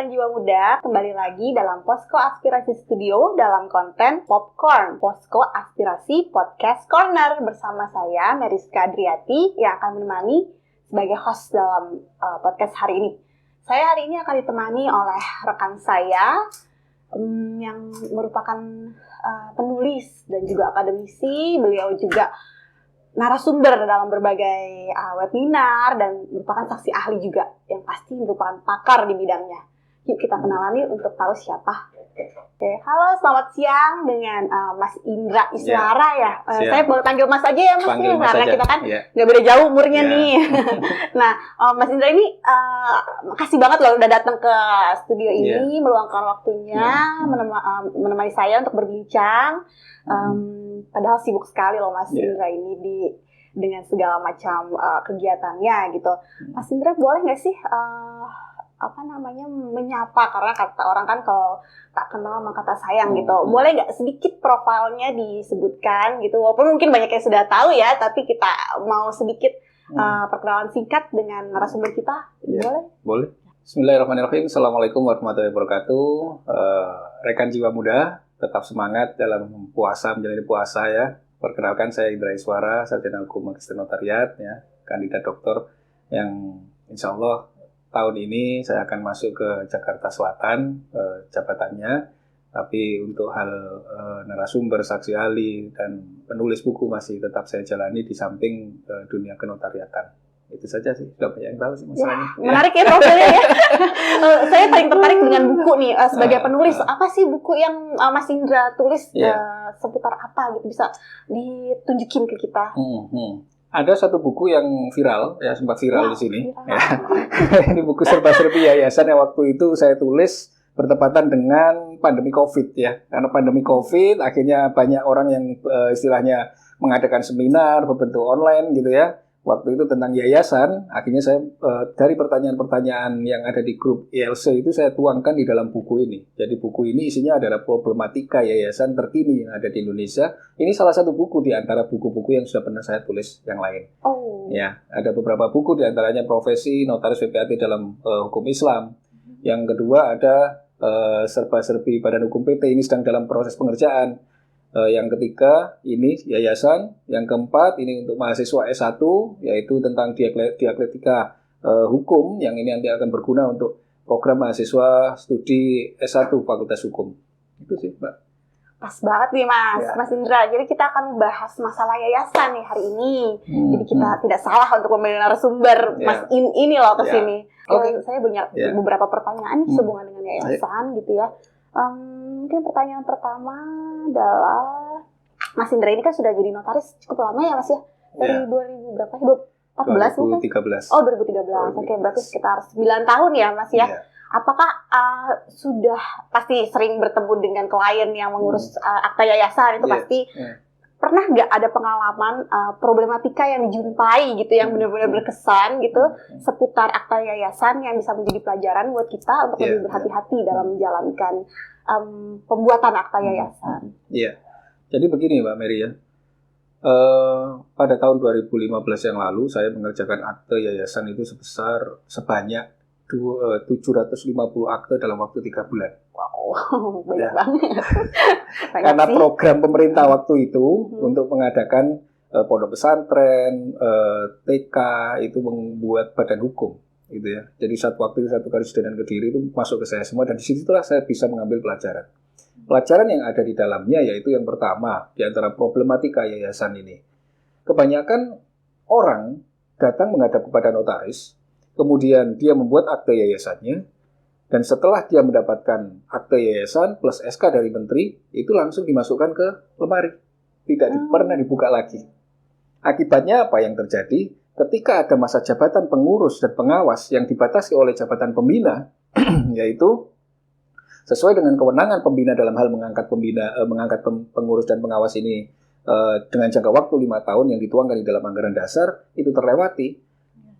rekan jiwa muda, kembali lagi dalam Posko Aspirasi Studio dalam konten Popcorn, Posko Aspirasi Podcast Corner bersama saya, Meriska Adriati, yang akan menemani sebagai host dalam podcast hari ini. Saya hari ini akan ditemani oleh rekan saya yang merupakan penulis dan juga akademisi. Beliau juga narasumber dalam berbagai webinar dan merupakan saksi ahli juga yang pasti merupakan pakar di bidangnya. Yuk kita kenalan yuk untuk tahu siapa. Oke, halo, selamat siang dengan Mas Indra Iswara ya. Saya boleh panggil Mas aja ya Mas, karena kita kan nggak beda jauh umurnya nih. Nah, Mas Indra ini makasih banget loh udah datang ke studio ini, meluangkan waktunya menemani saya untuk berbincang. Padahal sibuk sekali loh Mas Indra ini dengan segala macam kegiatannya gitu. Mas Indra boleh nggak sih menyapa, karena kata orang kan kalau tak kenal maka tak sayang gitu. Boleh nggak sedikit profilnya disebutkan gitu, walaupun mungkin banyak yang sudah tahu ya, tapi kita mau sedikit perkenalan singkat dengan narasumber kita. Boleh. Bismillahirrahmanirrahim. Assalamualaikum warahmatullahi wabarakatuh. Rekan jiwa muda, tetap semangat dalam puasa, menjalani puasa ya. Perkenalkan, saya Indra Iswara, sarjana hukum magister notariat ya, kandidat doktor yang insya Allah tahun ini saya akan masuk ke Jakarta Selatan jabatannya. Tapi untuk hal narasumber, saksi ahli dan penulis buku masih tetap saya jalani di samping dunia kenotariatan. Itu saja sih, sudah banyak yang tahu sih masalahnya. Menarik ya profilnya ya. Saya paling tertarik dengan buku nih, sebagai penulis. Apa sih buku yang Mas Indra tulis, seputar apa gitu, bisa ditunjukin ke kita? Ada satu buku yang viral, ya sempat viral di sini. Ya. Ini buku serba-serbi yayasan yang waktu itu saya tulis bertepatan dengan pandemi COVID ya. Karena pandemi COVID, akhirnya banyak orang yang istilahnya mengadakan seminar berbentuk online gitu ya. Waktu itu tentang yayasan, akhirnya saya dari pertanyaan-pertanyaan yang ada di grup ILC itu saya tuangkan di dalam buku ini. Jadi buku ini isinya adalah problematika yayasan terkini yang ada di Indonesia. Ini salah satu buku di antara buku-buku yang sudah pernah saya tulis yang lain. Ya, ada beberapa buku di antaranya Profesi Notaris PPAT dalam Hukum Islam. Yang kedua ada Serba-serbi Badan Hukum PT, ini sedang dalam proses pengerjaan. Yang ketiga ini yayasan, yang keempat ini untuk mahasiswa S1 yaitu tentang dialektika hukum, yang ini nanti akan berguna untuk program mahasiswa studi S1 Fakultas Hukum. Itu sih Mbak. Pas banget nih Mas Indra. Jadi kita akan membahas masalah yayasan nih hari ini. Jadi kita tidak salah untuk memilih narasumber Mas ini loh ke sini. Saya punya beberapa pertanyaan nih sehubungan dengan yayasan gitu ya. Mungkin pertanyaan pertama adalah, Mas Indra ini kan sudah jadi notaris cukup lama ya Mas ya? Dari 2000 berapa? 2014 mungkin? 2013. Oh 2013, oke, berarti sekitar 9 tahun ya Mas ya? Apakah sudah pasti sering bertemu dengan klien yang mengurus akta yayasan itu pasti pernah nggak ada pengalaman problematika yang dijumpai gitu yang benar-benar berkesan gitu seputar akta yayasan yang bisa menjadi pelajaran buat kita untuk lebih berhati-hati dalam menjalankan pembuatan akta yayasan? Jadi begini Mbak Mary ya, pada tahun 2015 yang lalu saya mengerjakan akte yayasan itu sebanyak 750 akte dalam waktu 3 bulan. Wow, banyak banget. Karena program pemerintah waktu itu untuk mengadakan pondok pesantren, TK itu membuat badan hukum, gitu ya. Jadi satu kali Sedanan Kediri itu masuk ke saya semua, dan disitulah saya bisa mengambil pelajaran. Pelajaran yang ada di dalamnya yaitu yang pertama di antara problematika yayasan ini. Kebanyakan orang datang menghadap kepada notaris. Kemudian dia membuat akte yayasannya, dan setelah dia mendapatkan akte yayasan plus SK dari menteri, itu langsung dimasukkan ke lemari. Tidak pernah dibuka lagi. Akibatnya apa yang terjadi? Ketika ada masa jabatan pengurus dan pengawas yang dibatasi oleh jabatan pembina, yaitu sesuai dengan kewenangan pembina dalam hal mengangkat pengurus dan pengawas ini dengan jangka waktu 5 tahun yang dituangkan di dalam anggaran dasar, itu terlewati.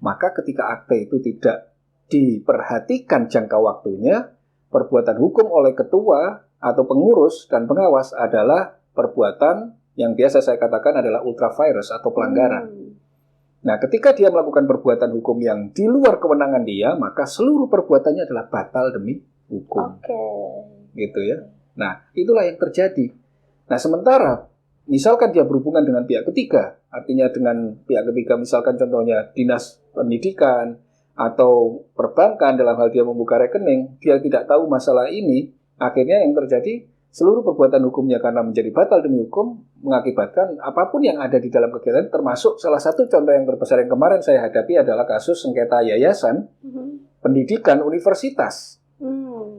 Maka ketika akte itu tidak diperhatikan jangka waktunya, perbuatan hukum oleh ketua atau pengurus dan pengawas adalah perbuatan yang biasa saya katakan adalah ultra vires atau pelanggaran. Nah, ketika dia melakukan perbuatan hukum yang di luar kewenangan dia, maka seluruh perbuatannya adalah batal demi hukum. Gitu ya. Nah, itulah yang terjadi. Nah, sementara misalkan dia berhubungan dengan pihak ketiga, artinya dengan pihak ketiga misalkan contohnya dinas pendidikan atau perbankan dalam hal dia membuka rekening, dia tidak tahu masalah ini, akhirnya yang terjadi seluruh perbuatan hukumnya karena menjadi batal demi hukum mengakibatkan apapun yang ada di dalam kegiatan, termasuk salah satu contoh yang terbesar yang kemarin saya hadapi adalah kasus sengketa yayasan pendidikan universitas,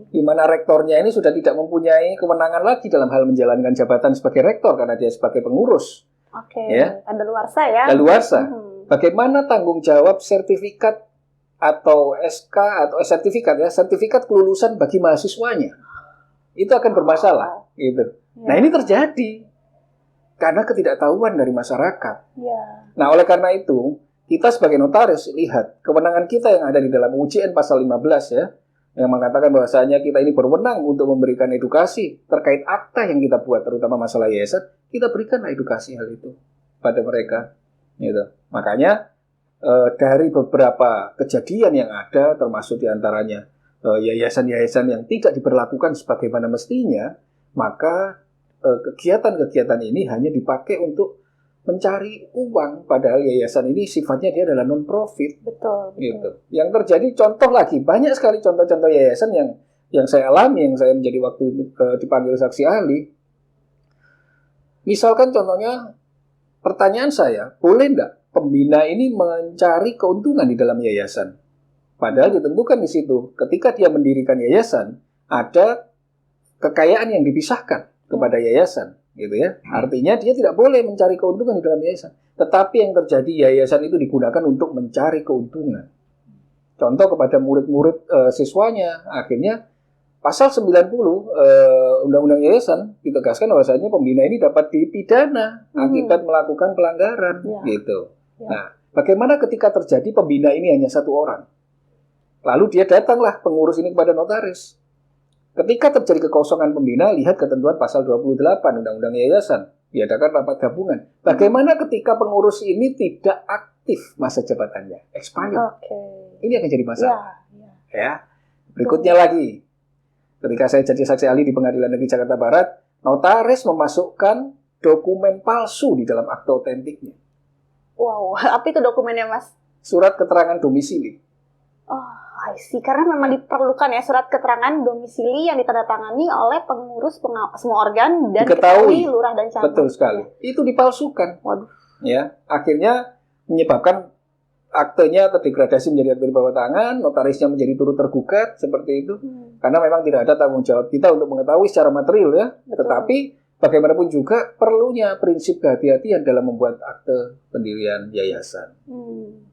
di mana rektornya ini sudah tidak mempunyai kewenangan lagi dalam hal menjalankan jabatan sebagai rektor karena dia sebagai pengurus. Ya? Kadaluarsa ya. Kadaluarsa. Bagaimana tanggung jawab sertifikat atau SK atau sertifikat kelulusan bagi mahasiswanya? Itu akan bermasalah, gitu. Nah, ini terjadi karena ketidaktahuan dari masyarakat. Nah, oleh karena itu, kita sebagai notaris lihat kewenangan kita yang ada di dalam UJN pasal 15 ya, yang mengatakan bahwasanya kita ini berwenang untuk memberikan edukasi terkait akta yang kita buat, terutama masalah yayasan, kita berikan edukasi hal itu pada mereka, gitu. Makanya dari beberapa kejadian yang ada, termasuk diantaranya yayasan-yayasan yang tidak diberlakukan sebagaimana mestinya, maka kegiatan-kegiatan ini hanya dipakai untuk mencari uang, padahal yayasan ini sifatnya dia adalah non-profit. Betul. Gitu. Yang terjadi contoh lagi, banyak sekali contoh-contoh yayasan yang saya alami, yang saya menjadi waktu dipanggil saksi ahli. Misalkan contohnya, pertanyaan saya, boleh enggak pembina ini mencari keuntungan di dalam yayasan? Padahal ditentukan di situ, ketika dia mendirikan yayasan, ada kekayaan yang dipisahkan kepada yayasan, gitu ya. Artinya dia tidak boleh mencari keuntungan di dalam yayasan. Tetapi yang terjadi, yayasan itu digunakan untuk mencari keuntungan. Contoh kepada murid-murid siswanya, akhirnya pasal 90 Undang-Undang Yayasan ditegaskan bahwasanya pembina ini dapat dipidana akibat melakukan pelanggaran, gitu. Nah, bagaimana ketika terjadi pembina ini hanya satu orang? Lalu dia datanglah pengurus ini kepada notaris. Ketika terjadi kekosongan pembina, lihat ketentuan pasal 28 Undang-Undang Yayasan, diadakan rapat gabungan. Bagaimana ketika pengurus ini tidak aktif masa jabatannya, expired? Ini akan jadi masalah. Ya. Berikutnya lagi, ketika saya jadi saksi ahli di Pengadilan Negeri Jakarta Barat, notaris memasukkan dokumen palsu di dalam akte otentiknya. Wow, apa itu dokumennya, Mas? Surat keterangan domisili. I see. Karena memang diperlukan ya surat keterangan domisili yang ditandatangani oleh pengurus semua organ dan diketahui lurah dan camat. Betul sekali. Itu dipalsukan. Waduh. Ya, akhirnya menyebabkan aktenya terdegradasi menjadi akte di bawah tangan, notarisnya menjadi turut tergugat seperti itu. Karena memang tidak ada tanggung jawab kita untuk mengetahui secara material ya. Betul. Tetapi bagaimanapun juga perlunya prinsip kehati-hatian dalam membuat akte pendirian yayasan.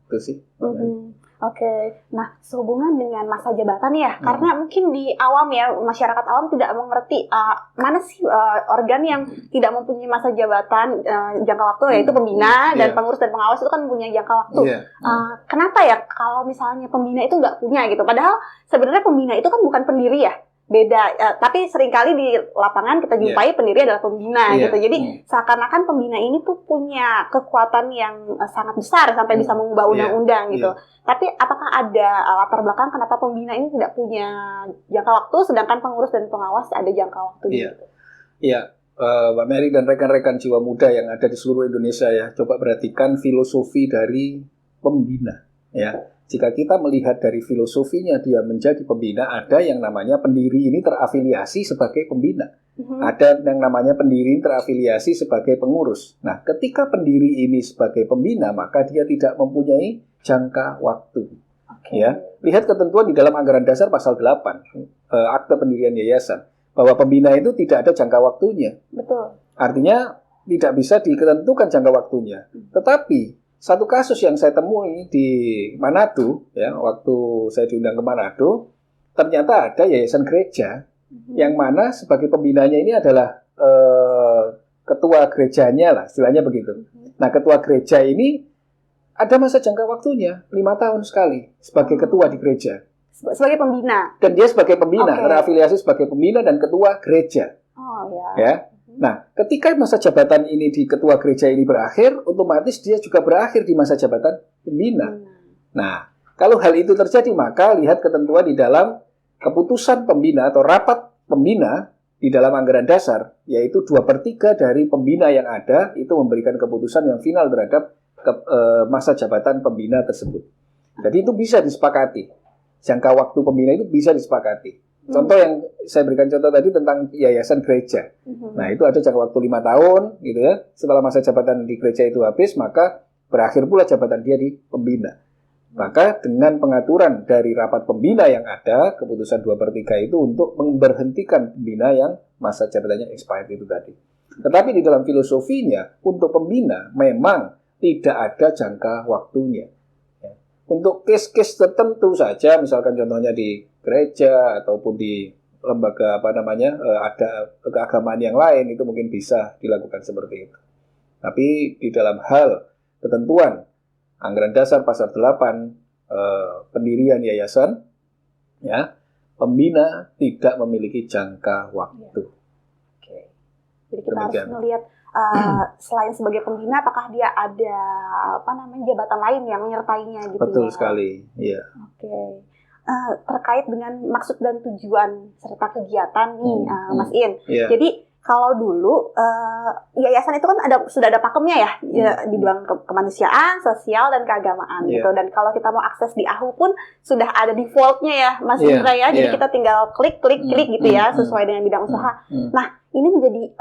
Itu sih. Oke. Nah, sehubungan dengan masa jabatan ya, karena mungkin di awam ya, masyarakat awam tidak mengerti mana sih organ yang tidak mempunyai masa jabatan jangka waktu, yaitu pembina dan pengurus dan pengawas itu kan mempunyai jangka waktu. Kenapa ya kalau misalnya pembina itu nggak punya gitu? Padahal sebenarnya pembina itu kan bukan pendiri ya. Beda, tapi seringkali di lapangan kita jumpai pendiri adalah pembina gitu. Jadi seakan-akan pembina ini tuh punya kekuatan yang sangat besar sampai bisa mengubah undang-undang gitu. Tapi apakah ada latar belakang kenapa pembina ini tidak punya jangka waktu, sedangkan pengurus dan pengawas ada jangka waktu gitu? Iya, Mbak Mary dan rekan-rekan jiwa muda yang ada di seluruh Indonesia ya, coba perhatikan filosofi dari pembina ya. Jika kita melihat dari filosofinya dia menjadi pembina, ada yang namanya pendiri ini terafiliasi sebagai pembina. Ada yang namanya pendiri terafiliasi sebagai pengurus. Nah, ketika pendiri ini sebagai pembina, maka dia tidak mempunyai jangka waktu. Ya, lihat ketentuan di dalam anggaran dasar pasal 8, akte pendirian yayasan, bahwa pembina itu tidak ada jangka waktunya. Betul. Artinya tidak bisa ditentukan jangka waktunya. Tetapi satu kasus yang saya temui di Manado, ya, waktu saya diundang ke Manado, ternyata ada yayasan gereja yang mana sebagai pembinanya ini adalah ketua gerejanya lah, istilahnya begitu. Nah, ketua gereja ini ada masa jangka waktunya 5 tahun sekali sebagai ketua di gereja. Sebagai pembina. Dan dia sebagai pembina, terafiliasi sebagai pembina dan ketua gereja. Oh ya. Ya. Nah, ketika masa jabatan ini di ketua gereja ini berakhir, otomatis dia juga berakhir di masa jabatan pembina. Nah, kalau hal itu terjadi, maka lihat ketentuan di dalam keputusan pembina atau rapat pembina di dalam anggaran dasar, yaitu 2/3 dari pembina yang ada itu memberikan keputusan yang final terhadap masa jabatan pembina tersebut. Jadi itu bisa disepakati. Jangka waktu pembina itu bisa disepakati. Contoh yang saya berikan contoh tadi tentang yayasan gereja. Nah, itu ada jangka waktu 5 tahun, gitu ya. Setelah masa jabatan di gereja itu habis, maka berakhir pula jabatan dia di pembina. Maka dengan pengaturan dari rapat pembina yang ada, keputusan 2/3 itu untuk memberhentikan pembina yang masa jabatannya expired itu tadi. Tetapi di dalam filosofinya, untuk pembina memang tidak ada jangka waktunya. Untuk case-case tertentu saja, misalkan contohnya di gereja ataupun di lembaga ada keagamaan yang lain, itu mungkin bisa dilakukan seperti itu. Tapi di dalam hal ketentuan anggaran dasar pasal 8 pendirian yayasan, ya, pembina tidak memiliki jangka waktu. Oke. Jadi kita harus melihat selain sebagai pembina, apakah dia ada jabatan lain yang menyertainya gitu. Betul sekali, iya. Oke. Terkait dengan maksud dan tujuan serta kegiatan nih, Mas In. Yeah. Jadi kalau dulu yayasan itu kan sudah ada pakemnya ya, di bidang kemanusiaan, sosial dan keagamaan gitu. Dan kalau kita mau akses di AHU pun sudah ada defaultnya ya, Mas Indra ya. Jadi kita tinggal klik gitu ya, sesuai dengan bidang usaha. Nah, ini menjadi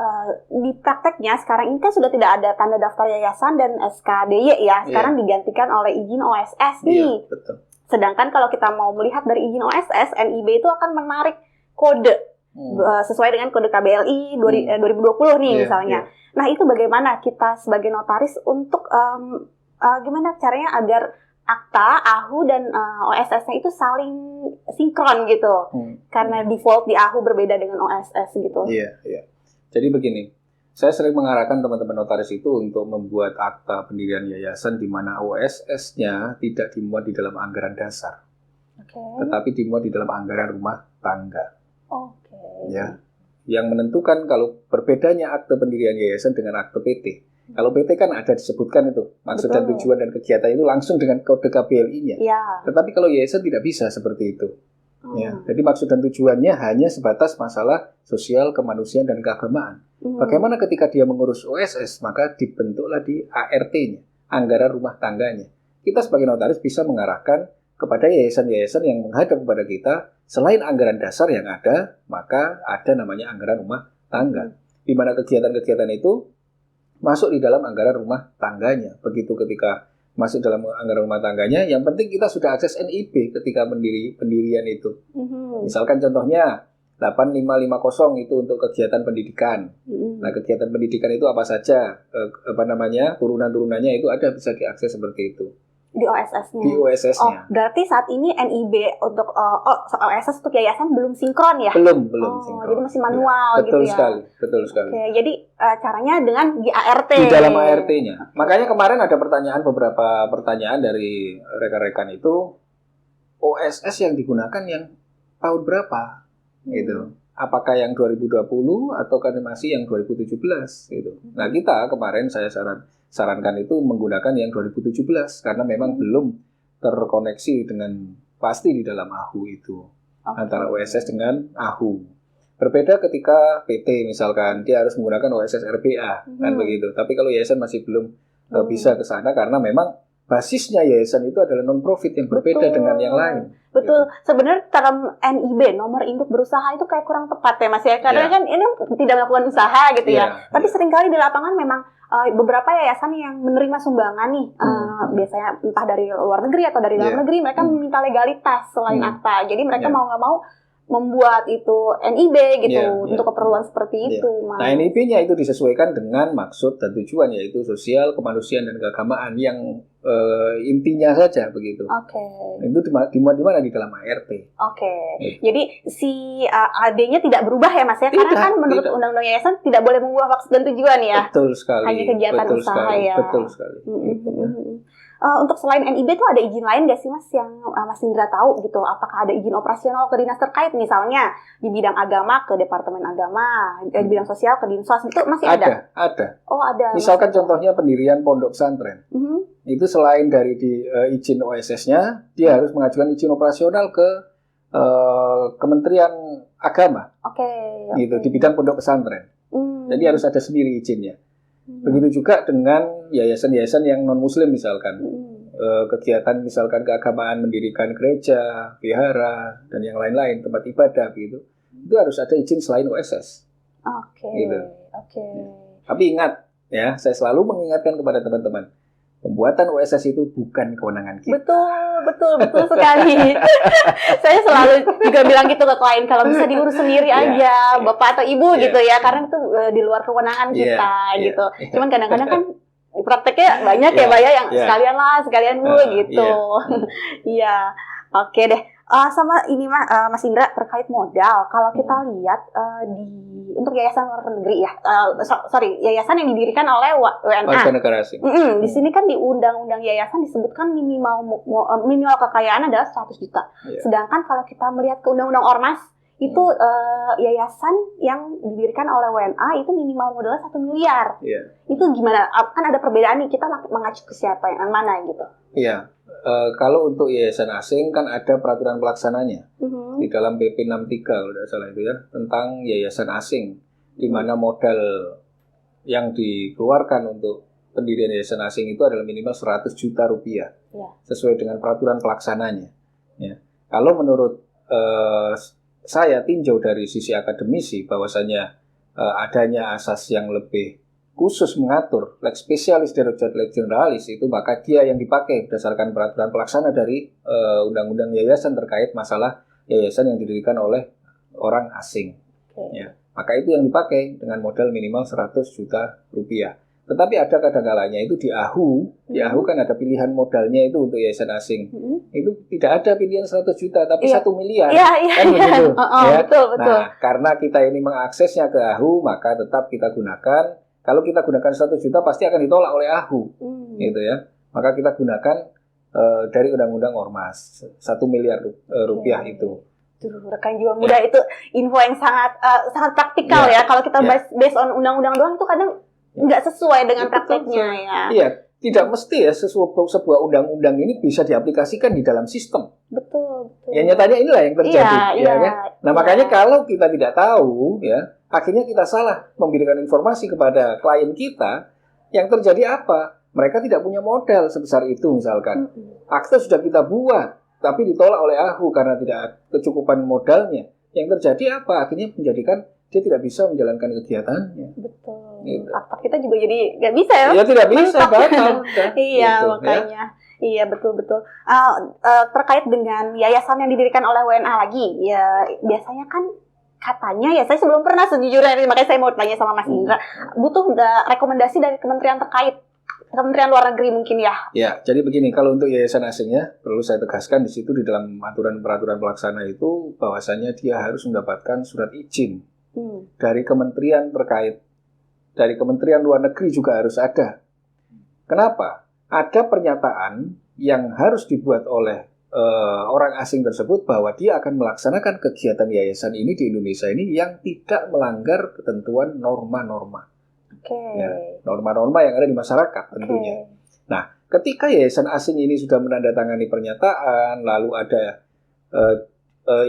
di prakteknya sekarang ini kan sudah tidak ada tanda daftar yayasan dan SKDY ya. Sekarang digantikan oleh izin OSS nih. Betul. Sedangkan kalau kita mau melihat dari izin OSS, NIB itu akan menarik kode sesuai dengan kode KBLI 2020 nih misalnya. Nah, itu bagaimana kita sebagai notaris untuk gimana caranya agar akta, AHU, dan OSS-nya itu saling sinkron gitu. Karena default di AHU berbeda dengan OSS gitu. Iya. Jadi begini, saya sering mengarahkan teman-teman notaris itu untuk membuat akta pendirian yayasan di mana OSS-nya tidak dimuat di dalam anggaran dasar. Tetapi dimuat di dalam anggaran rumah tangga. Ya, yang menentukan kalau berbedanya akte pendirian yayasan dengan akte PT. Kalau PT kan ada disebutkan itu maksud dan tujuan dan kegiatan itu langsung dengan kode KBLI-nya. Tetapi kalau yayasan tidak bisa seperti itu. Ya, jadi maksud dan tujuannya hanya sebatas masalah sosial, kemanusiaan dan keagamaan. Bagaimana ketika dia mengurus OSS, maka dibentuklah di ART-nya, anggaran rumah tangganya. Kita sebagai notaris bisa mengarahkan kepada yayasan-yayasan yang menghadap kepada kita, selain anggaran dasar yang ada, maka ada namanya anggaran rumah tangga. Di mana kegiatan-kegiatan itu masuk di dalam anggaran rumah tangganya. Begitu ketika masuk dalam anggaran rumah tangganya, yang penting kita sudah akses NIB ketika pendirian itu. Misalkan contohnya 8550 itu untuk kegiatan pendidikan. Nah, kegiatan pendidikan itu apa saja? Turunan-turunannya itu ada, bisa diakses seperti itu. Di OSS-nya. Di OSS-nya. Berarti saat ini NIB untuk OSS untuk yayasan belum sinkron ya? Belum sinkron. Jadi masih manual betul gitu ya? Betul sekali. Oke, jadi caranya dengan di ART. Di dalam ART-nya. Makanya kemarin ada beberapa pertanyaan dari rekan-rekan itu, OSS yang digunakan yang tahun berapa? Gitu. Apakah yang 2020 atau masih yang 2017 gitu. Nah, kita kemarin saya sarankan itu menggunakan yang 2017 karena memang belum terkoneksi dengan pasti di dalam AHU itu. Antara OSS dengan AHU. Berbeda ketika PT misalkan dia harus menggunakan OSS RPA kan begitu. Tapi kalau yayasan masih belum bisa ke sana karena memang basisnya yayasan itu adalah non-profit yang berbeda dengan yang lain. Betul. Gitu. Sebenarnya term NIB, nomor induk berusaha itu kayak kurang tepat ya Mas ya. Karena kan ini tidak melakukan usaha gitu ya. Tapi seringkali di lapangan memang beberapa yayasan yang menerima sumbangan nih, biasanya entah dari luar negeri atau dari dalam negeri, mereka meminta legalitas selain akta. Jadi mereka mau nggak mau membuat itu NIB gitu untuk keperluan seperti itu. Nah, NIB-nya itu disesuaikan dengan maksud dan tujuan, yaitu sosial, kemanusiaan dan keagamaan yang intinya saja begitu. Itu dimuat di mana? Di dalam ART. Jadi si AD-nya tidak berubah ya Mas ya? Karena kan menurut Undang-Undang Yayasan tidak boleh mengubah maksud dan tujuan ya. Betul sekali. Hanya kegiatan usaha ya. Betul sekali. Untuk selain NIB tuh ada izin lain nggak sih Mas yang Mas Indra tahu gitu? Apakah ada izin operasional ke dinas terkait misalnya di bidang agama ke Departemen Agama, di bidang sosial ke Dinsos itu masih ada? Ada. Oh ada. Misalkan contohnya pendirian pondok pesantren. Itu selain dari izin OSS-nya, dia harus mengajukan izin operasional ke Kementerian Agama. Gitu, di bidang pondok pesantren. Jadi harus ada sendiri izinnya. Begitu juga dengan yayasan-yayasan yang non-muslim misalkan. Kegiatan misalkan keagamaan, mendirikan gereja, vihara, dan yang lain-lain, tempat ibadah gitu. Itu harus ada izin selain OSS. Gitu. Tapi ingat, ya, saya selalu mengingatkan kepada teman-teman, pembuatan OSS itu bukan kewenangan kita. Betul sekali. Saya selalu juga bilang gitu ke klien, kalau bisa diurus sendiri aja, Bapak atau Ibu gitu ya, karena itu di luar kewenangan kita gitu. Cuman kadang-kadang kan prakteknya banyak ya, Mbak ya, yang sekalian Bu gitu. Iya. Oke deh. Sama ini Mas Indra terkait modal. Kalau kita lihat untuk yayasan luar negeri ya, yayasan yang didirikan oleh WNA. Warga negara asing. Di sini kan di undang-undang yayasan disebutkan minimal kekayaan adalah 100 juta. Sedangkan kalau kita melihat ke undang-undang ormas itu yayasan yang didirikan oleh WNA itu minimal modalnya 1 miliar. Itu gimana? Kan ada perbedaan nih, kita mengacu ke siapa yang mana gitu? Iya. Kalau untuk yayasan asing kan ada peraturan pelaksananya di dalam PP 63 kalau tidak salah itu ya, tentang yayasan asing, di mana modal yang dikeluarkan untuk pendirian yayasan asing itu adalah minimal 100 juta rupiah sesuai dengan peraturan pelaksananya. Ya. Kalau menurut saya tinjau dari sisi akademisi bahwasanya adanya asas yang lebih khusus mengatur lex specialis derogat lex generalis itu, maka dia yang dipakai berdasarkan peraturan pelaksana dari undang-undang yayasan terkait masalah yayasan yang didirikan oleh orang asing. Ya, maka itu yang dipakai dengan modal minimal 100 juta rupiah. Tetapi ada kadang-kalanya itu di AHU kan ada pilihan modalnya itu untuk yayasan asing. Itu tidak ada pilihan 100 juta tapi 1 miliar. Kan begitu. Betul. Nah, karena kita ini mengaksesnya ke AHU, maka tetap kita gunakan. Kalau kita gunakan 1 juta pasti akan ditolak oleh AHU, gitu ya. Maka kita gunakan dari Undang-Undang Ormas 1 miliar rupiah itu. Rekan jiwa muda itu info yang sangat praktikal ya. Kalau kita based on undang-undang doang itu kadang nggak sesuai dengan prakteknya ya. Iya, tidak mesti ya sebuah undang-undang ini bisa diaplikasikan di dalam sistem. Betul. Ya nyatanya inilah yang terjadi, kan? Nah makanya kalau kita tidak tahu ya. Akhirnya kita salah memberikan informasi kepada klien kita, yang terjadi apa? Mereka tidak punya modal sebesar itu misalkan. Akte sudah kita buat, tapi ditolak oleh AHU karena tidak kecukupan modalnya. Yang terjadi apa? Akhirnya menjadikan dia tidak bisa menjalankan kegiatannya. Betul. Gitu. Akta kita juga jadi nggak bisa ya? Ya tidak bisa, batal. Iya, gitu, makanya. Iya, betul. Terkait dengan yayasan yang didirikan oleh WNA lagi, ya biasanya kan katanya ya, saya sebelum pernah sejujurnya, makanya saya mau tanya sama Mas Indra, butuh rekomendasi dari kementerian terkait, Kementerian Luar Negeri mungkin ya? Ya, jadi begini, kalau untuk yayasan asingnya, perlu saya tegaskan di situ di dalam aturan peraturan pelaksana itu, bahwasanya dia harus mendapatkan surat izin dari kementerian terkait. Dari Kementerian Luar Negeri juga harus ada. Kenapa? Ada pernyataan yang harus dibuat oleh orang asing tersebut bahwa dia akan melaksanakan kegiatan yayasan ini di Indonesia ini yang tidak melanggar ketentuan norma-norma. Ya, norma-norma yang ada di masyarakat tentunya. Nah, ketika yayasan asing ini sudah menandatangani pernyataan, lalu ada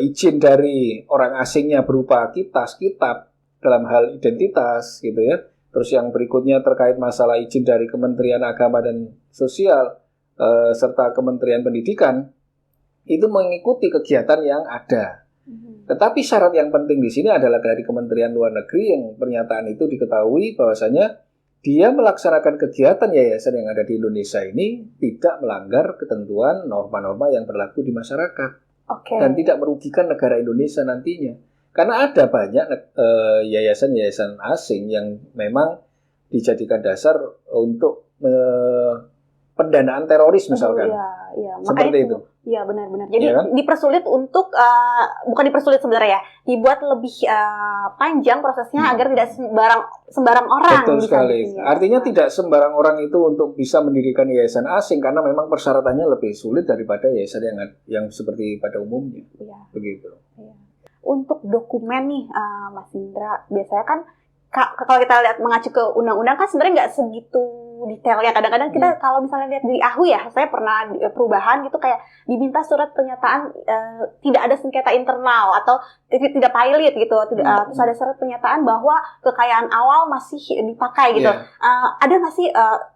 izin dari orang asingnya berupa kitab dalam hal identitas gitu ya. Terus yang berikutnya terkait masalah izin dari Kementerian Agama dan Sosial serta Kementerian Pendidikan, itu mengikuti kegiatan yang ada. Tetapi syarat yang penting di sini adalah dari Kementerian Luar Negeri yang pernyataan itu diketahui bahwasanya dia melaksanakan kegiatan yayasan yang ada di Indonesia ini tidak melanggar ketentuan norma-norma yang berlaku di masyarakat dan tidak merugikan negara Indonesia nantinya. Karena ada banyak yayasan-yayasan asing yang memang dijadikan dasar untuk pendanaan teroris misalkan. Seperti itu. Iya, benar-benar. Jadi Ya kan? dipersulit untuk bukan dipersulit sebenarnya ya, dibuat lebih panjang prosesnya agar tidak sembarang orang Betul bisa sekali. bikin Artinya yayasan. tidak sembarang orang itu untuk bisa mendirikan yayasan asing karena memang persyaratannya lebih sulit daripada yayasan yang seperti pada umumnya. Iya. Begitu. Iya. Untuk dokumen nih, Mas Indra, biasanya kan kalau kita lihat mengacu ke undang-undang kan sebenarnya nggak segitu detailnya. Kadang-kadang kita kalau misalnya lihat di AHU ya, saya pernah perubahan gitu kayak diminta surat pernyataan tidak ada sengketa internal atau tidak pilot gitu. Terus ada surat pernyataan bahwa kekayaan awal masih dipakai gitu. Yeah. Ada nggak sih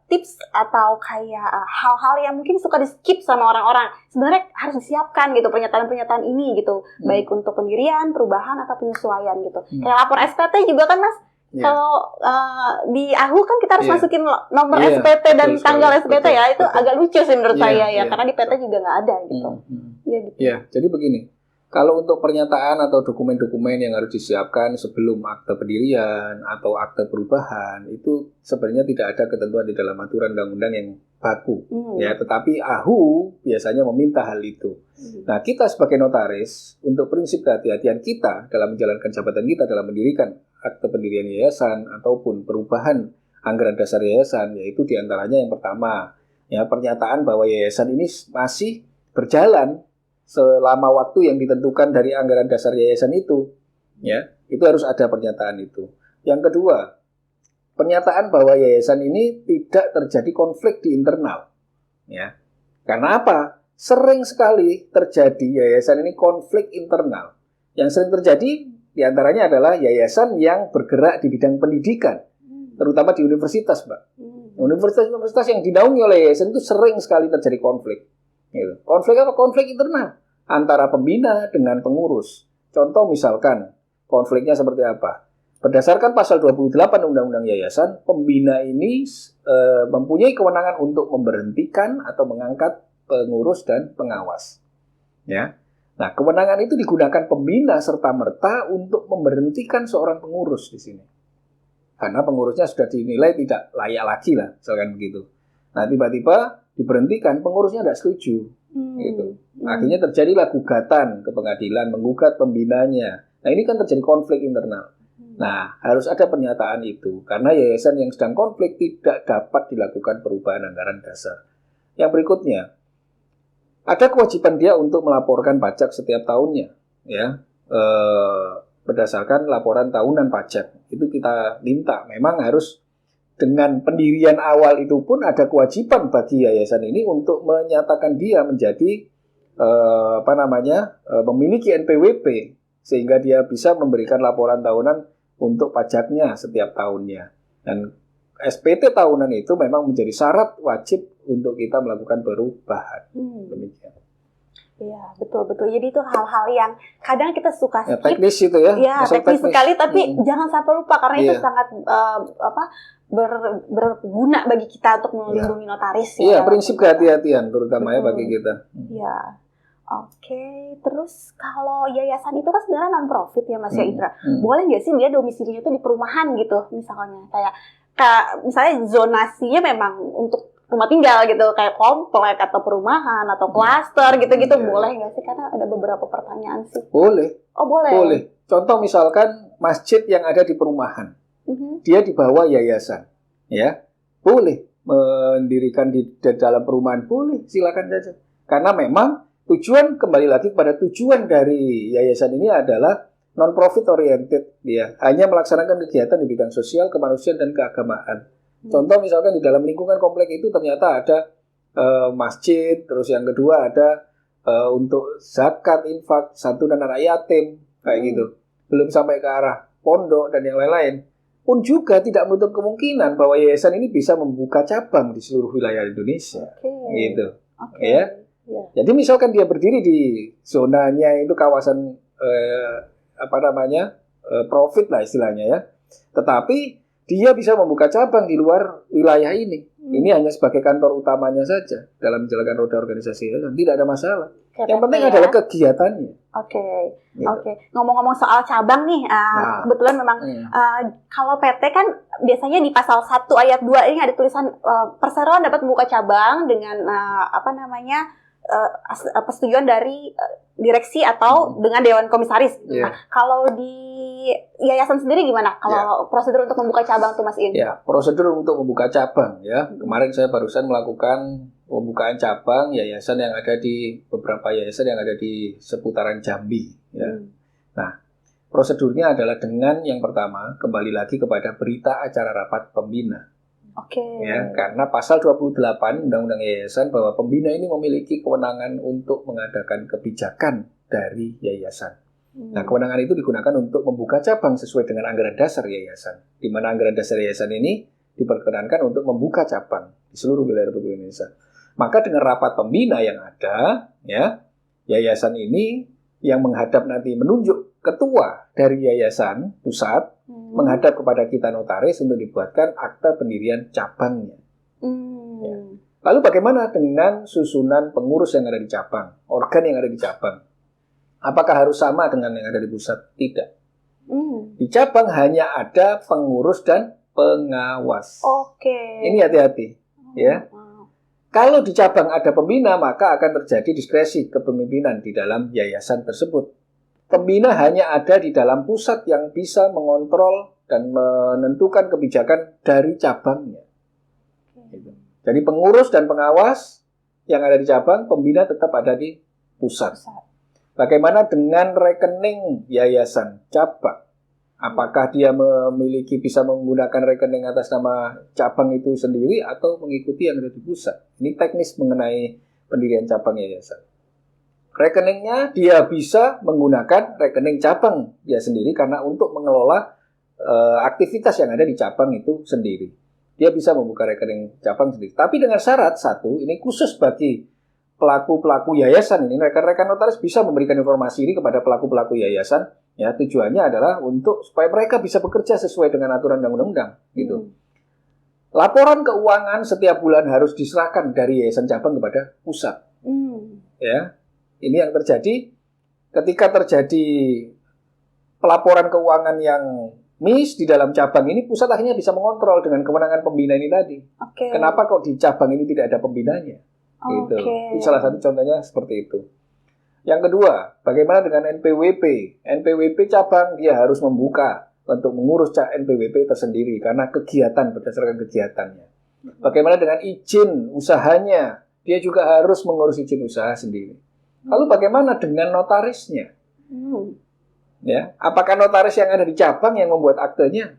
tips atau kayak hal-hal yang mungkin suka di skip sama orang-orang? Sebenarnya harus disiapkan gitu pernyataan-pernyataan ini gitu, baik untuk pendirian, perubahan atau penyesuaian gitu. Kayak lapor SPT juga kan Mas. Yeah. Kalau di AHU kan kita harus masukin nomor SPT dan tanggal SPT ya, itu agak lucu sih menurut saya ya, karena di PT juga nggak ada gitu. Iya, jadi begini, kalau untuk pernyataan atau dokumen-dokumen yang harus disiapkan sebelum akte pendirian atau akte perubahan, itu sebenarnya tidak ada ketentuan di dalam aturan undang-undang yang baku, ya. Tetapi AHU biasanya meminta hal itu. Nah, kita sebagai notaris, untuk prinsip kehati-hatian kita dalam menjalankan jabatan kita dalam mendirikan akte pendirian yayasan ataupun perubahan anggaran dasar yayasan, yaitu diantaranya yang pertama, ya, pernyataan bahwa yayasan ini masih berjalan selama waktu yang ditentukan dari anggaran dasar yayasan itu, ya, itu harus ada pernyataan itu. Yang kedua, pernyataan bahwa yayasan ini tidak terjadi konflik di internal, ya. Karena apa? Sering sekali terjadi yayasan ini konflik internal. Yang sering terjadi diantaranya adalah yayasan yang bergerak di bidang pendidikan, terutama di universitas, Mbak. Universitas-universitas yang dinaungi oleh yayasan itu sering sekali terjadi konflik. Gitu. Konflik apa? Konflik internal antara pembina dengan pengurus. Contoh misalkan, konfliknya seperti apa? Berdasarkan pasal 28 Undang-Undang Yayasan, pembina ini mempunyai kewenangan untuk memberhentikan atau mengangkat pengurus dan pengawas. Ya. Nah, kewenangan itu digunakan pembina serta-merta untuk memberhentikan seorang pengurus di sini. Karena pengurusnya sudah dinilai tidak layak lagi lah, misalkan begitu. Nah, tiba-tiba diberhentikan, pengurusnya tidak setuju. Gitu. Akhirnya terjadilah gugatan ke pengadilan, menggugat pembinanya. Nah, ini kan terjadi konflik internal. Nah, harus ada pernyataan itu. Karena yayasan yang sedang konflik tidak dapat dilakukan perubahan anggaran dasar. Yang berikutnya, ada kewajiban dia untuk melaporkan pajak setiap tahunnya, ya, berdasarkan laporan tahunan pajak. Itu kita minta, memang harus dengan pendirian awal itu pun ada kewajiban bagi yayasan ini untuk menyatakan dia menjadi memiliki NPWP sehingga dia bisa memberikan laporan tahunan untuk pajaknya setiap tahunnya. Dan SPT tahunan itu memang menjadi syarat wajib untuk kita melakukan perubahan. Demikian. Iya, betul-betul. Jadi itu hal-hal yang kadang kita suka skip. Teknis itu ya. Iya, teknis sekali, tapi jangan sampai lupa karena itu sangat berguna bagi kita untuk melindungi notaris. Iya, prinsip kehati-hatian terutama ya bagi kita. Iya. Oke, terus kalau yayasan itu kan sebenarnya non-profit ya Mas Indra. Boleh nggak sih dia domisilinya itu di perumahan gitu misalnya? Kayak misalnya zonasinya memang untuk rumah tinggal gitu, kayak komplek atau perumahan atau klaster gitu-gitu, boleh nggak sih? Karena ada beberapa pertanyaan sih. Boleh. Oh, boleh. Boleh. Contoh misalkan masjid yang ada di perumahan, dia di bawah yayasan, ya, boleh mendirikan di dalam perumahan, boleh, silakan saja. Karena memang tujuan, kembali lagi kepada tujuan dari yayasan ini adalah non-profit oriented, dia hanya melaksanakan kegiatan di bidang sosial, kemanusiaan, dan keagamaan. Contoh misalkan di dalam lingkungan komplek itu ternyata ada masjid, terus yang kedua ada untuk zakat, infak, santunan anak yatim, kayak gitu. Belum sampai ke arah pondok dan yang lain-lain. Pun juga tidak menutup kemungkinan bahwa yayasan ini bisa membuka cabang di seluruh wilayah Indonesia. Gitu. Ya. Jadi misalkan dia berdiri di zonanya itu kawasan profit lah istilahnya ya. Tetapi dia bisa membuka cabang di luar wilayah ini. Ini hanya sebagai kantor utamanya saja dalam menjalankan roda organisasi ya, tidak ada masalah. Yang penting adalah kegiatannya. Oke. Ngomong-ngomong soal cabang nih, kebetulan memang kalau PT kan biasanya di pasal 1 ayat 2 ini ada tulisan perseroan dapat membuka cabang dengan persetujuan dari direksi atau dengan dewan komisaris. Yeah. Nah, kalau di yayasan sendiri gimana? Kalau prosedur untuk membuka cabang tuh Mas In? Ya, prosedur untuk membuka cabang ya. Kemarin saya barusan melakukan pembukaan cabang yayasan yang ada di beberapa yayasan yang ada di seputaran Jambi ya. Nah, prosedurnya adalah dengan yang pertama kembali lagi kepada berita acara rapat pembina. Oke. Ya, karena pasal 28 Undang-Undang Yayasan bahwa pembina ini memiliki kewenangan untuk mengadakan kebijakan dari yayasan. Nah, kewenangan itu digunakan untuk membuka cabang sesuai dengan anggaran dasar yayasan. Di mana anggaran dasar yayasan ini diperkenankan untuk membuka cabang di seluruh wilayah Republik Indonesia. Maka dengan rapat pembina yang ada, ya, yayasan ini yang menghadap nanti menunjuk ketua dari yayasan pusat menghadap kepada kita notaris untuk dibuatkan akta pendirian cabangnya. Ya. Lalu bagaimana dengan susunan pengurus yang ada di cabang, organ yang ada di cabang? Apakah harus sama dengan yang ada di pusat? Tidak. Di cabang hanya ada pengurus dan pengawas. Oke. Ini hati-hati, ya. Kalau di cabang ada pembina, maka akan terjadi diskresi kepemimpinan di dalam yayasan tersebut. Pembina hanya ada di dalam pusat yang bisa mengontrol dan menentukan kebijakan dari cabangnya. Jadi pengurus dan pengawas yang ada di cabang, pembina tetap ada di pusat. Bagaimana dengan rekening yayasan cabang? Apakah dia bisa menggunakan rekening atas nama cabang itu sendiri atau mengikuti yang ada di pusat? Ini teknis mengenai pendirian cabang yayasan. Rekeningnya dia bisa menggunakan rekening cabang dia sendiri karena untuk mengelola aktivitas yang ada di cabang itu sendiri. Dia bisa membuka rekening cabang sendiri. Tapi dengan syarat satu, ini khusus bagi pelaku-pelaku yayasan ini, rekan-rekan notaris bisa memberikan informasi ini kepada pelaku-pelaku yayasan. Ya, tujuannya adalah untuk supaya mereka bisa bekerja sesuai dengan aturan dan undang-undang, gitu. Laporan keuangan setiap bulan harus diserahkan dari yayasan cabang kepada pusat. Ya, ini yang terjadi ketika terjadi pelaporan keuangan yang miss di dalam cabang ini, pusat akhirnya bisa mengontrol dengan kewenangan pembina ini tadi. Kenapa kok di cabang ini tidak ada pembinanya? Gitu. Itu salah satu contohnya seperti itu. Yang kedua, bagaimana dengan NPWP? NPWP cabang dia harus membuka untuk mengurus NPWP tersendiri karena kegiatan berdasarkan kegiatannya. Bagaimana dengan izin usahanya? Dia juga harus mengurus izin usaha sendiri. Lalu bagaimana dengan notarisnya? Ya, apakah notaris yang ada di cabang yang membuat aktenya?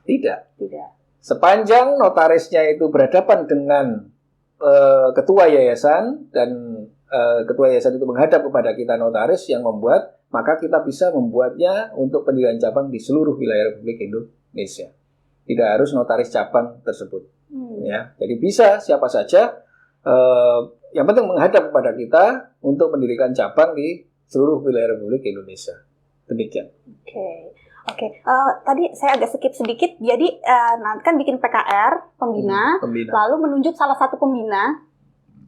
Tidak. Sepanjang notarisnya itu berhadapan dengan ketua yayasan dan ketua yayasan itu menghadap kepada kita notaris yang membuat, maka kita bisa membuatnya untuk pendirian cabang di seluruh wilayah Republik Indonesia. Tidak harus notaris cabang tersebut. Ya, jadi bisa siapa saja. Yang penting menghadap kepada kita untuk mendirikan cabang di seluruh wilayah Republik Indonesia. Demikian. Oke. Tadi saya agak skip sedikit. Jadi kan bikin PKR pembina, lalu menunjuk salah satu pembina.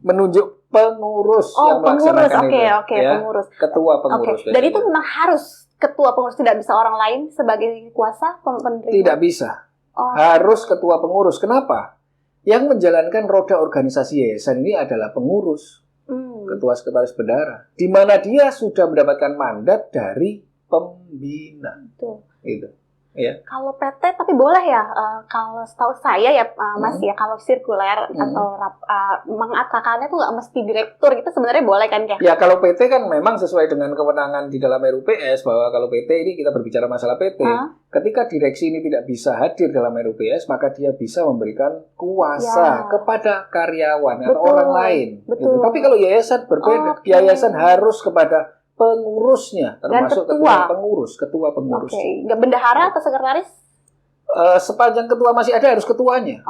Menunjuk pengurus yang melaksanakan itu. Pengurus. Ketua pengurus. Dan itu memang harus ketua pengurus, tidak bisa orang lain sebagai kuasa penerima? Tidak bisa. Harus ketua pengurus. Kenapa? Yang menjalankan roda organisasi yayasan ini adalah pengurus. Ketua sekretaris bendahara. Di mana dia sudah mendapatkan mandat dari pembina. Itu. Ya. Kalau PT tapi boleh ya, kalau setahu saya ya Mas ya, kalau sirkuler atau mengatakannya tuh nggak mesti direktur, itu sebenarnya boleh kan ya? Ya, kalau PT kan memang sesuai dengan kewenangan di dalam RUPS, bahwa kalau PT ini kita berbicara masalah PT, ketika direksi ini tidak bisa hadir dalam RUPS, maka dia bisa memberikan kuasa kepada karyawan atau orang lain. Gitu. Tapi kalau yayasan berbeda, yayasan harus kepada pengurusnya, termasuk ketua pengurus. Nggak bendahara atau sekretaris? Sepanjang ketua masih ada, harus ketuanya.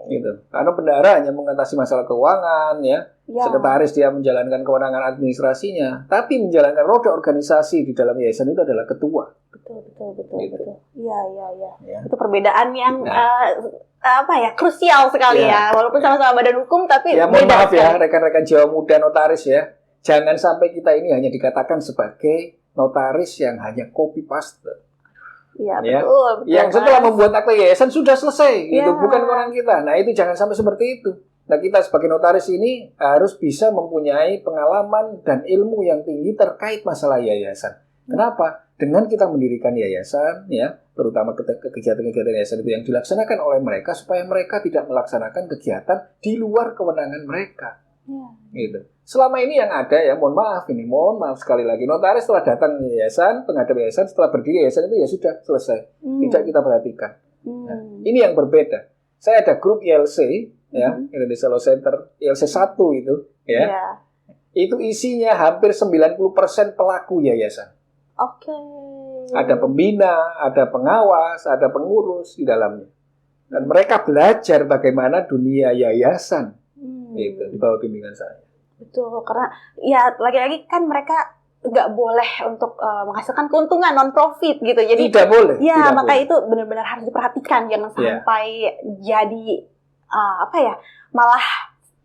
Gitu. Karena bendahara hanya mengatasi masalah keuangan, ya. Sekretaris dia menjalankan kewenangan administrasinya, tapi menjalankan roda organisasi di dalam yayasan itu adalah ketua. Betul. Iya. Itu perbedaan yang krusial sekali ya. Walaupun sama-sama badan hukum, tapi ya, mohon maaf ya, rekan-rekan Jawa Muda notaris ya. Jangan sampai kita ini hanya dikatakan sebagai notaris yang hanya copy paste. Iya, betul. Yang setelah membuat akta yayasan sudah selesai, gitu. Bukan kewenangan kita. Nah, itu jangan sampai seperti itu. Nah, kita sebagai notaris ini harus bisa mempunyai pengalaman dan ilmu yang tinggi terkait masalah yayasan. Kenapa? Dengan kita mendirikan yayasan, ya, terutama kegiatan-kegiatan yayasan itu yang dilaksanakan oleh mereka supaya mereka tidak melaksanakan kegiatan di luar kewenangan mereka. Gitu. Selama ini yang ada ya, mohon maaf sekali lagi, notaris setelah datang yayasan, penghadap yayasan, setelah berdiri yayasan itu ya sudah selesai, tidak kita perhatikan. Nah, ini yang berbeda. Saya ada grup ILC, ya, Indonesia Law Center, ILC 1 itu, ya, itu isinya hampir 90% pelaku yayasan. Ada pembina, ada pengawas, ada pengurus di dalamnya, dan mereka belajar bagaimana dunia yayasan. Itu di bawah bimbingan saya. Betul, karena ya lagi-lagi kan mereka nggak boleh untuk menghasilkan keuntungan non-profit gitu. Jadi tidak boleh. Ya, maka itu benar-benar harus diperhatikan, jangan sampai jadi malah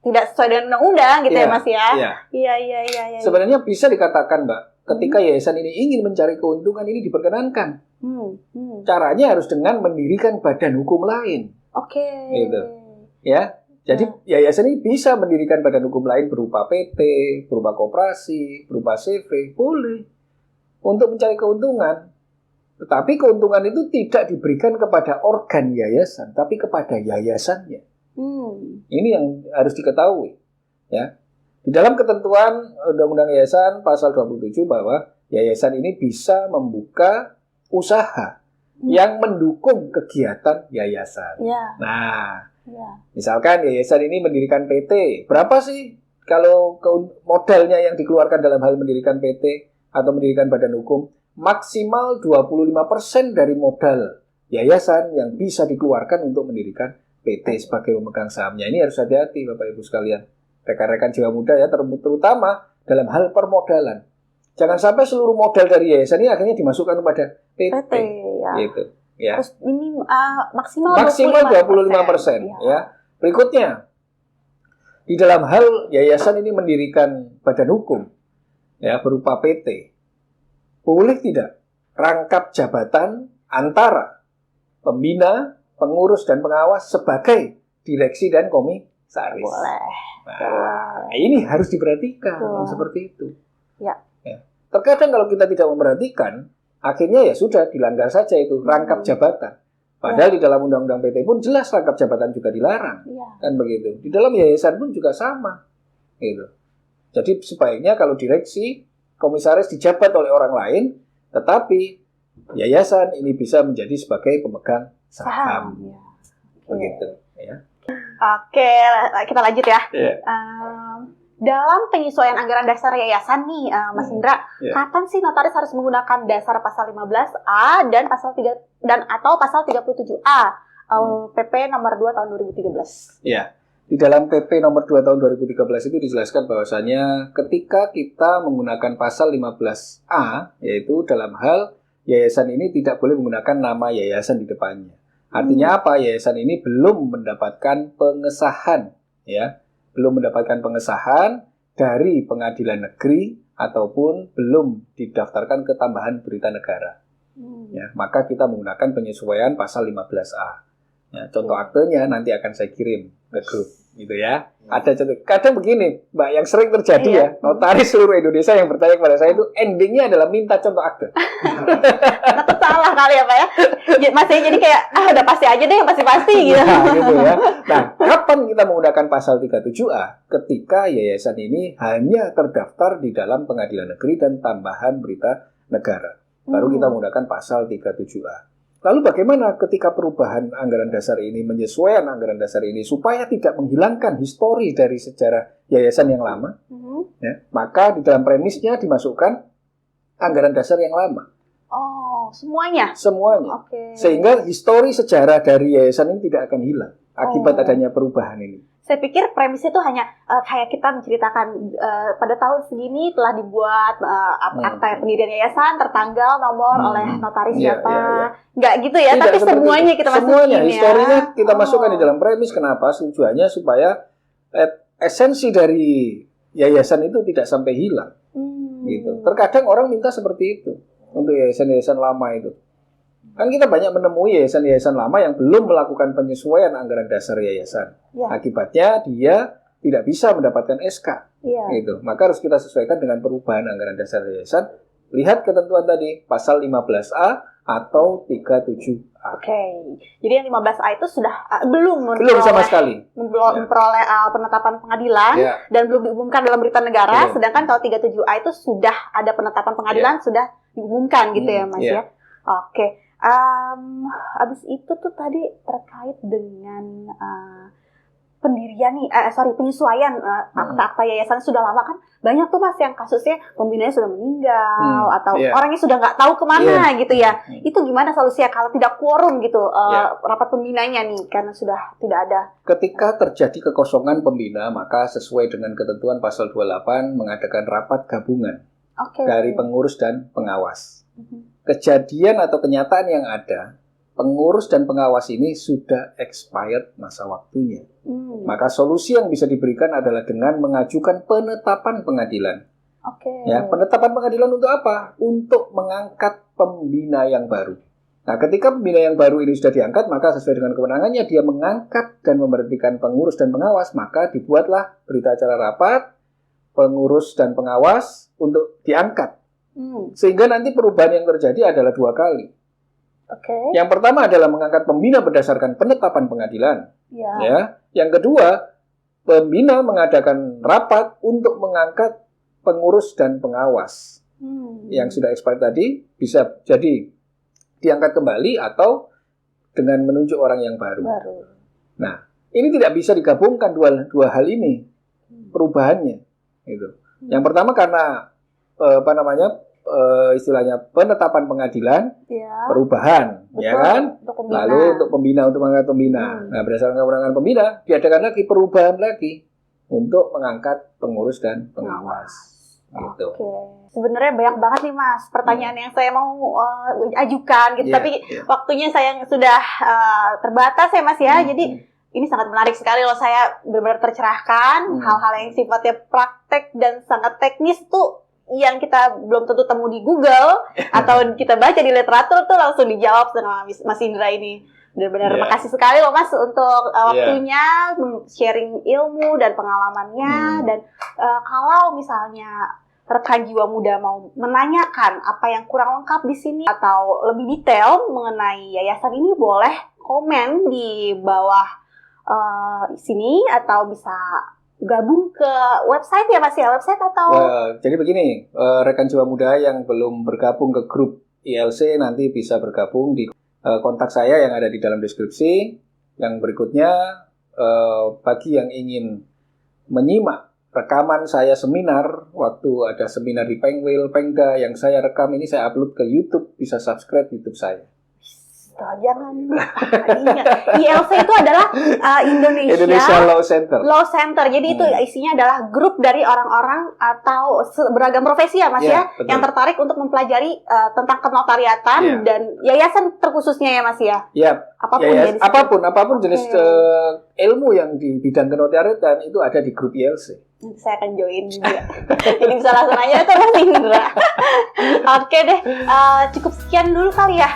tidak sesuai dengan undang-undang gitu ya Mas ya. Iya. Sebenarnya bisa dikatakan Mbak, ketika yayasan ini ingin mencari keuntungan ini diperkenankan. Caranya harus dengan mendirikan badan hukum lain. Gitu. Ya. Jadi yayasan ini bisa mendirikan badan hukum lain berupa PT, berupa koperasi, berupa CV, boleh untuk mencari keuntungan. Tetapi keuntungan itu tidak diberikan kepada organ yayasan, tapi kepada yayasannya. Ini yang harus diketahui. Ya. Di dalam ketentuan Undang-Undang Yayasan pasal 27 bahwa yayasan ini bisa membuka usaha yang mendukung kegiatan yayasan. Nah, misalkan yayasan ini mendirikan PT, berapa sih kalau modalnya yang dikeluarkan dalam hal mendirikan PT atau mendirikan badan hukum? Maksimal 25% dari modal yayasan yang bisa dikeluarkan untuk mendirikan PT sebagai pemegang sahamnya. Ini harus hati-hati Bapak Ibu sekalian, rekan-rekan jiwa muda ya, terutama dalam hal permodalan. Jangan sampai seluruh modal dari yayasan ini akhirnya dimasukkan kepada PT gitu. Ya. Terus ini maksimal 25%. Ya. Berikutnya, di dalam hal yayasan ini mendirikan badan hukum, ya, berupa PT, boleh tidak rangkap jabatan antara pembina, pengurus dan pengawas sebagai direksi dan komisaris? Boleh. Nah, ini harus diperhatikan seperti itu. Ya. Terkadang kalau kita tidak memperhatikan, akhirnya ya sudah dilanggar saja itu rangkap jabatan. Padahal di dalam undang-undang PT pun jelas rangkap jabatan juga dilarang. Kan begitu. Di dalam yayasan pun juga sama. Gitu. Jadi sebaiknya kalau direksi, komisaris dijabat oleh orang lain, tetapi yayasan ini bisa menjadi sebagai pemegang saham. Begitu, ya. Oke, kita lanjut ya. Dalam penyesuaian anggaran dasar yayasan nih, Mas Indra, kapan sih notaris harus menggunakan dasar pasal 15A dan pasal 3 atau pasal 37A PP nomor 2 tahun 2013? Ya. Di dalam PP nomor 2 tahun 2013 itu dijelaskan bahwasanya ketika kita menggunakan pasal 15A, yaitu dalam hal yayasan ini tidak boleh menggunakan nama yayasan di depannya. Artinya apa? Yayasan ini belum mendapatkan pengesahan, ya. Belum mendapatkan pengesahan dari pengadilan negeri ataupun belum didaftarkan ke tambahan berita negara. Ya, maka kita menggunakan penyesuaian pasal 15A. Ya, contoh aktenya nanti akan saya kirim ke grup, gitu ya. Ada contoh. Kadang begini, Mbak, yang sering terjadi ya, notaris seluruh Indonesia yang bertanya kepada saya itu endingnya adalah minta contoh akte. Takut salah kali ya Pak ya. Masih jadi kayak udah pasti aja deh yang pasti-pasti gitu. Nah, gitu ya. Nah, kapan kita menggunakan pasal 37A? Ketika yayasan ini hanya terdaftar di dalam pengadilan negeri dan tambahan berita negara. Baru kita menggunakan pasal 37A. Lalu bagaimana ketika perubahan anggaran dasar ini, menyesuaikan anggaran dasar ini supaya tidak menghilangkan histori dari sejarah yayasan yang lama? Ya, maka di dalam premisnya dimasukkan anggaran dasar yang lama. Oh, semuanya? Semuanya. Sehingga histori sejarah dari yayasan ini tidak akan hilang akibat adanya perubahan ini. Saya pikir premis itu hanya kayak kita menceritakan pada tahun segini telah dibuat akta pendirian yayasan, tertanggal, nomor oleh notaris siapa. Nggak gitu ya, tidak, tapi semuanya kita masukin. Semuanya, historinya kita masukkan di dalam premis. Kenapa? Tujuannya supaya esensi dari yayasan itu tidak sampai hilang. Gitu. Terkadang orang minta seperti itu untuk yayasan-yayasan lama itu. Kan kita banyak menemui yayasan-yayasan lama yang belum melakukan penyesuaian anggaran dasar yayasan. Ya. Akibatnya dia tidak bisa mendapatkan SK. Ya. Gitu. Maka harus kita sesuaikan dengan perubahan anggaran dasar yayasan. Lihat ketentuan tadi, pasal 15A atau 37A. Oke. Jadi yang 15A itu sudah belum sama sekali. Memperoleh penetapan pengadilan dan belum diumumkan dalam berita negara. Sedangkan kalau 37A itu sudah ada penetapan pengadilan, sudah diumumkan gitu ya Mas ya. Oke. Abis itu tuh tadi terkait dengan pendirian nih, penyesuaian akta-akta yayasan sudah lama kan banyak tuh Mas yang kasusnya pembinanya sudah meninggal atau orangnya sudah nggak tahu kemana gitu ya. Itu gimana solusinya kalau tidak quorum gitu rapat pembinanya nih karena sudah tidak ada. Ketika terjadi kekosongan pembina maka sesuai dengan ketentuan pasal 28 mengadakan rapat gabungan dari pengurus dan pengawas. Kejadian atau kenyataan yang ada, pengurus dan pengawas ini sudah expired masa waktunya. Maka solusi yang bisa diberikan adalah dengan mengajukan penetapan pengadilan. Ya, penetapan pengadilan untuk apa? Untuk mengangkat pembina yang baru. Nah, ketika pembina yang baru ini sudah diangkat, maka sesuai dengan kewenangannya dia mengangkat dan memberhentikan pengurus dan pengawas, maka dibuatlah berita acara rapat pengurus dan pengawas untuk diangkat. Sehingga nanti perubahan yang terjadi adalah 2 kali. Yang pertama adalah mengangkat pembina berdasarkan penetapan pengadilan. Ya. Yang kedua, pembina mengadakan rapat untuk mengangkat pengurus dan pengawas. Yang sudah expired tadi bisa jadi diangkat kembali atau dengan menunjuk orang yang baru. Nah, ini tidak bisa digabungkan dua hal ini perubahannya. Gitu. Yang pertama karena istilahnya penetapan pengadilan, perubahan, ya kan? Lalu untuk mengangkat pembina. Nah, berdasarkan kewenangan pembina, diadakan lagi perubahan lagi untuk mengangkat pengurus dan pengawas. Gitu. Sebenarnya banyak banget nih Mas pertanyaan yang saya mau ajukan, gitu. Tapi waktunya saya sudah terbatas ya Mas ya. Jadi ini sangat menarik sekali loh, saya benar-benar tercerahkan. Hal-hal yang sifatnya praktek dan sangat teknis tuh yang kita belum tentu temu di Google atau kita baca di literatur tuh langsung dijawab sama Mas Indra ini. Benar-benar makasih sekali loh Mas untuk waktunya sharing ilmu dan pengalamannya. Dan kalau misalnya rekan jiwa muda mau menanyakan apa yang kurang lengkap di sini atau lebih detail mengenai yayasan ini, boleh komen di bawah sini atau bisa gabung ke website ya Mas ya, website atau? Jadi begini, rekan jiwa muda yang belum bergabung ke grup ILC nanti bisa bergabung di kontak saya yang ada di dalam deskripsi. Yang berikutnya, bagi yang ingin menyimak rekaman saya seminar, waktu ada seminar di Pengwil, Pengda yang saya rekam ini saya upload ke YouTube, bisa subscribe YouTube saya. Jangan lupa ingat, ILC itu adalah Indonesia Law Center. Law Center. Jadi itu isinya adalah grup dari orang-orang atau beragam profesi ya Mas ya, yang tertarik untuk mempelajari tentang kenotariatan dan yayasan terkhususnya ya Mas ya. Apapun jenis ilmu yang di bidang kenotariatan itu ada di grup ILC. Saya akan join juga. Jadi bisa langsung aja tuh Mas Indra. Oke deh, cukup sekian dulu kali ya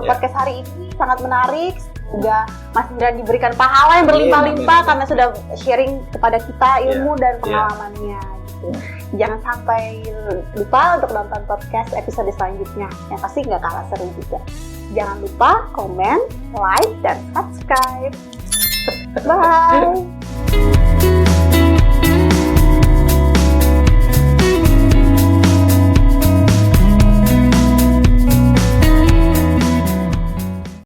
podcast hari ini, sangat menarik. Semoga Mas Indra diberikan pahala yang berlimpah-limpah karena sudah sharing kepada kita ilmu dan pengalamannya. Gitu. Jangan sampai lupa untuk nonton podcast episode selanjutnya, yang pasti nggak kalah seru juga. Jangan lupa komen, like, dan subscribe. Bye.